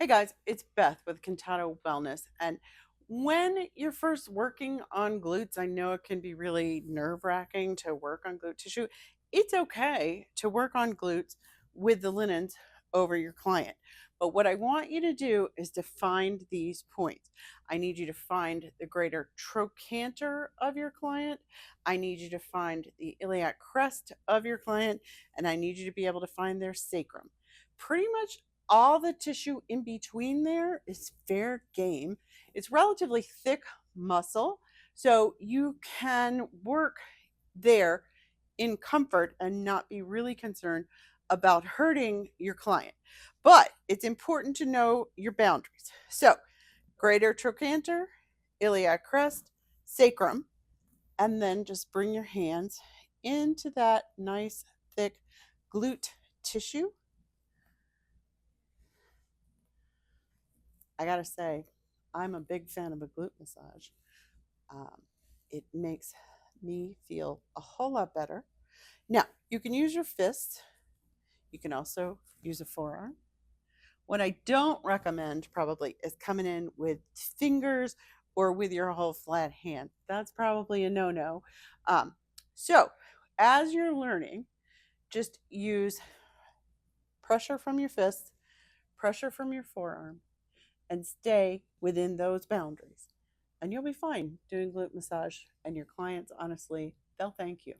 Hey guys, it's Beth with Contado Wellness. And when you're first working on glutes, I know it can be really nerve wracking to work on glute tissue. It's okay to work on glutes with the linens over your client. But what I want you to do is to find these points. I need you to find the greater trochanter of your client. I need you to find the iliac crest of your client. And I need you to be able to find their sacrum. Pretty much all the tissue in between there is fair game. It's relatively thick muscle, so you can work there in comfort and not be really concerned about hurting your client. But it's important to know your boundaries. So, greater trochanter, iliac crest, sacrum, and then just bring your hands into that nice thick glute tissue. I gotta say, I'm a big fan of a glute massage. Um, it makes me feel a whole lot better. Now, you can use your fists. You can also use a forearm. What I don't recommend probably is coming in with fingers or with your whole flat hand. That's probably a no-no. Um, so, as you're learning, just use pressure from your fists, pressure from your forearm, and stay within those boundaries. And you'll be fine doing glute massage. And your clients, honestly, they'll thank you.